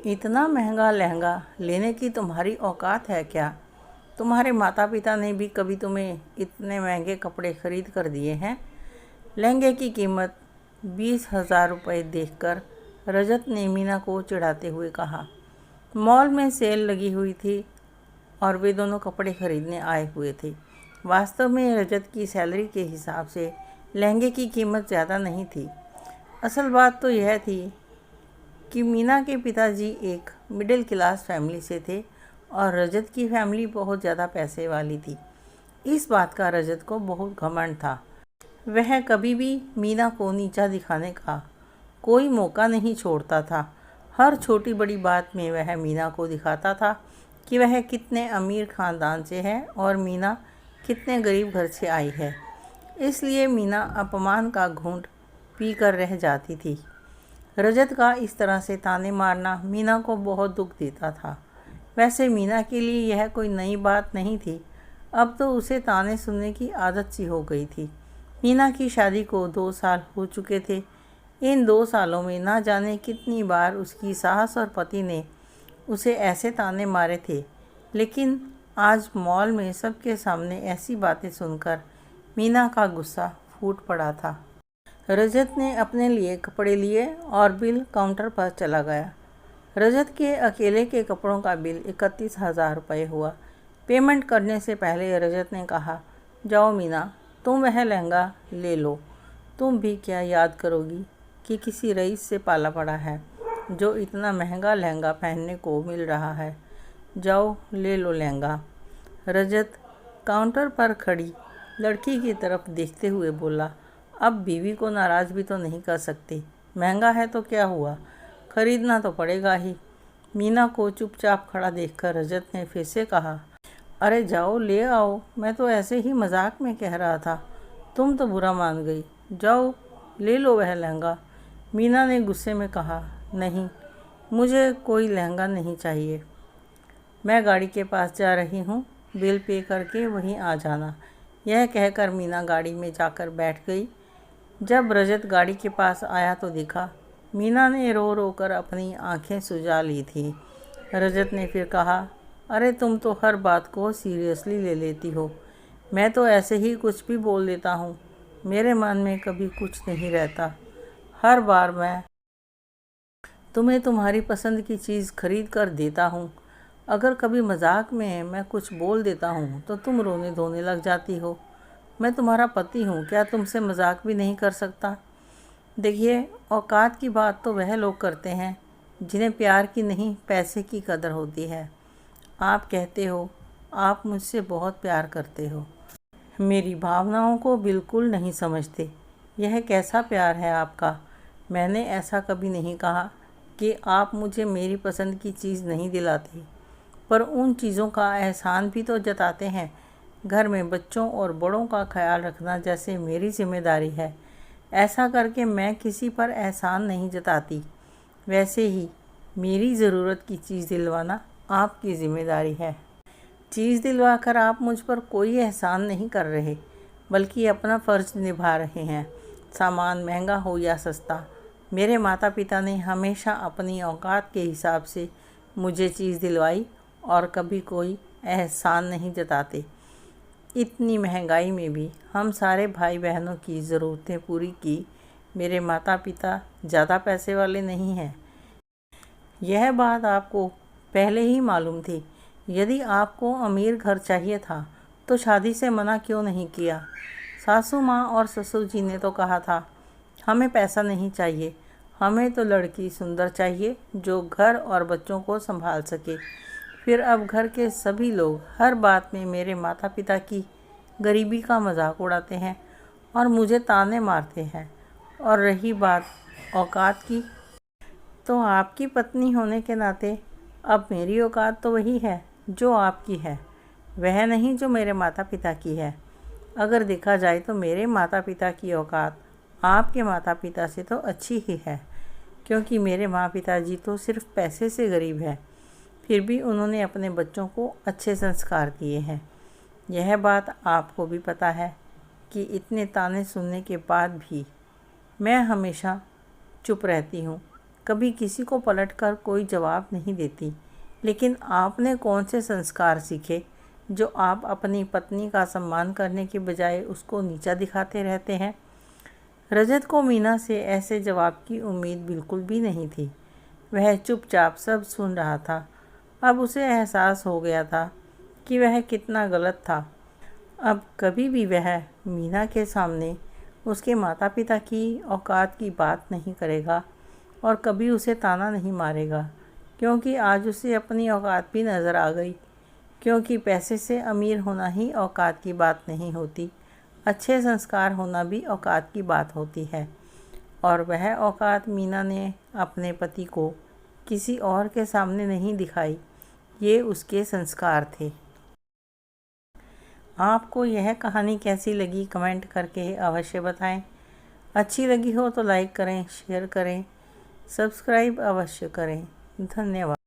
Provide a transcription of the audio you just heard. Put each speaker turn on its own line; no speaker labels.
इतना महंगा लहंगा लेने की तुम्हारी औकात है क्या? तुम्हारे माता पिता ने भी कभी तुम्हें इतने महंगे कपड़े खरीद कर दिए हैं? लहंगे की कीमत 20,000 रुपये देखकर रजत ने मीना को चिढ़ाते हुए कहा। मॉल में सेल लगी हुई थी और वे दोनों कपड़े खरीदने आए हुए थे। वास्तव में रजत की सैलरी के हिसाब से लहंगे की कीमत ज़्यादा नहीं थी। असल बात तो यह थी कि मीना के पिताजी एक मिडिल क्लास फैमिली से थे और रजत की फैमिली बहुत ज़्यादा पैसे वाली थी। इस बात का रजत को बहुत घमंड था। वह कभी भी मीना को नीचा दिखाने का कोई मौका नहीं छोड़ता था। हर छोटी बड़ी बात में वह मीना को दिखाता था कि वह कितने अमीर ख़ानदान से है और मीना कितने गरीब घर से आई है। इसलिए मीना अपमान का घूंट पी कर रह जाती थी। रजत का इस तरह से ताने मारना मीना को बहुत दुख देता था। वैसे मीना के लिए यह कोई नई बात नहीं थी। अब तो उसे ताने सुनने की आदत सी हो गई थी। मीना की शादी को 2 साल हो चुके थे। इन 2 सालों में ना जाने कितनी बार उसकी सास और पति ने उसे ऐसे ताने मारे थे, लेकिन आज मॉल में सबके सामने ऐसी बातें सुनकर मीना का गुस्सा फूट पड़ा था। रजत ने अपने लिए कपड़े लिए और बिल काउंटर पर चला गया। रजत के अकेले के कपड़ों का बिल 31,000 रुपये हुआ। पेमेंट करने से पहले रजत ने कहा, जाओ मीना, तुम वह लहंगा ले लो। तुम भी क्या याद करोगी कि किसी रईस से पाला पड़ा है जो इतना महंगा लहंगा पहनने को मिल रहा है। जाओ ले लो लहंगा। रजत काउंटर पर खड़ी लड़की की तरफ देखते हुए बोला, अब बीवी को नाराज़ भी तो नहीं कर सकती। महंगा है तो क्या हुआ, खरीदना तो पड़ेगा ही। मीना को चुपचाप खड़ा देखकर रजत ने फिर से कहा, अरे जाओ ले आओ, मैं तो ऐसे ही मजाक में कह रहा था, तुम तो बुरा मान गई। जाओ ले लो वह लहंगा। मीना ने गुस्से में कहा, नहीं, मुझे कोई लहंगा नहीं चाहिए। मैं गाड़ी के पास जा रही हूँ, बिल पे करके वहीं आ जाना। यह कहकर मीना गाड़ी में जाकर बैठ गई। जब रजत गाड़ी के पास आया तो देखा मीना ने रो रो कर अपनी आंखें सुजा ली थी। रजत ने फिर कहा, अरे तुम तो हर बात को सीरियसली ले लेती हो। मैं तो ऐसे ही कुछ भी बोल देता हूँ, मेरे मन में कभी कुछ नहीं रहता। हर बार मैं तुम्हें तुम्हारी पसंद की चीज़ खरीद कर देता हूँ। अगर कभी मजाक में मैं कुछ बोल देता हूँ तो तुम रोने धोने लग जाती हो। मैं तुम्हारा पति हूँ, क्या तुमसे मजाक भी नहीं कर सकता? देखिए, औकात की बात तो वह लोग करते हैं जिन्हें प्यार की नहीं पैसे की कदर होती है। आप कहते हो आप मुझसे बहुत प्यार करते हो, मेरी भावनाओं को बिल्कुल नहीं समझते। यह कैसा प्यार है आपका? मैंने ऐसा कभी नहीं कहा कि आप मुझे मेरी पसंद की चीज़ नहीं दिलाते, पर उन चीज़ों का एहसान भी तो जताते हैं। घर में बच्चों और बड़ों का ख्याल रखना जैसे मेरी जिम्मेदारी है, ऐसा करके मैं किसी पर एहसान नहीं जताती। वैसे ही मेरी ज़रूरत की चीज़ दिलवाना आपकी ज़िम्मेदारी है। चीज़ दिलवाकर आप मुझ पर कोई एहसान नहीं कर रहे, बल्कि अपना फ़र्ज़ निभा रहे हैं। सामान महंगा हो या सस्ता, मेरे माता पिता ने हमेशा अपनी औकात के हिसाब से मुझे चीज़ दिलवाई और कभी कोई एहसान नहीं जताते। इतनी महंगाई में भी हम सारे भाई बहनों की ज़रूरतें पूरी की। मेरे माता पिता ज़्यादा पैसे वाले नहीं हैं। यह बात आपको पहले ही मालूम थी। यदि आपको अमीर घर चाहिए था तो शादी से मना क्यों नहीं किया? सासू माँ और ससुर जी ने तो कहा था, हमें पैसा नहीं चाहिए, हमें तो लड़की सुंदर चाहिए जो घर और बच्चों को संभाल सके। फिर अब घर के सभी लोग हर बात में मेरे माता पिता की गरीबी का मजाक उड़ाते हैं और मुझे ताने मारते हैं। और रही बात औकात की, तो आपकी पत्नी होने के नाते अब मेरी औकात तो वही है जो आपकी है, वह नहीं जो मेरे माता पिता की है। अगर देखा जाए तो मेरे माता पिता की औकात आपके माता पिता से तो अच्छी ही है, क्योंकि मेरे माँ पिताजी तो सिर्फ पैसे से गरीब है, फिर भी उन्होंने अपने बच्चों को अच्छे संस्कार दिए हैं। यह बात आपको भी पता है कि इतने ताने सुनने के बाद भी मैं हमेशा चुप रहती हूँ, कभी किसी को पलटकर कोई जवाब नहीं देती। लेकिन आपने कौन से संस्कार सीखे जो आप अपनी पत्नी का सम्मान करने के बजाय उसको नीचा दिखाते रहते हैं? रजत को मीना से ऐसे जवाब की उम्मीद बिल्कुल भी नहीं थी। वह चुपचाप सब सुन रहा था। अब उसे एहसास हो गया था कि वह कितना गलत था। अब कभी भी वह मीना के सामने उसके माता पिता की औकात की बात नहीं करेगा और कभी उसे ताना नहीं मारेगा, क्योंकि आज उसे अपनी औकात भी नज़र आ गई। क्योंकि पैसे से अमीर होना ही औकात की बात नहीं होती, अच्छे संस्कार होना भी औकात की बात होती है। और वह औकात मीना ने अपने पति को किसी और के सामने नहीं दिखाई। ये उसके संस्कार थे। आपको यह कहानी कैसी लगी कमेंट करके अवश्य बताएं। अच्छी लगी हो तो लाइक करें, शेयर करें, सब्सक्राइब अवश्य करें। धन्यवाद।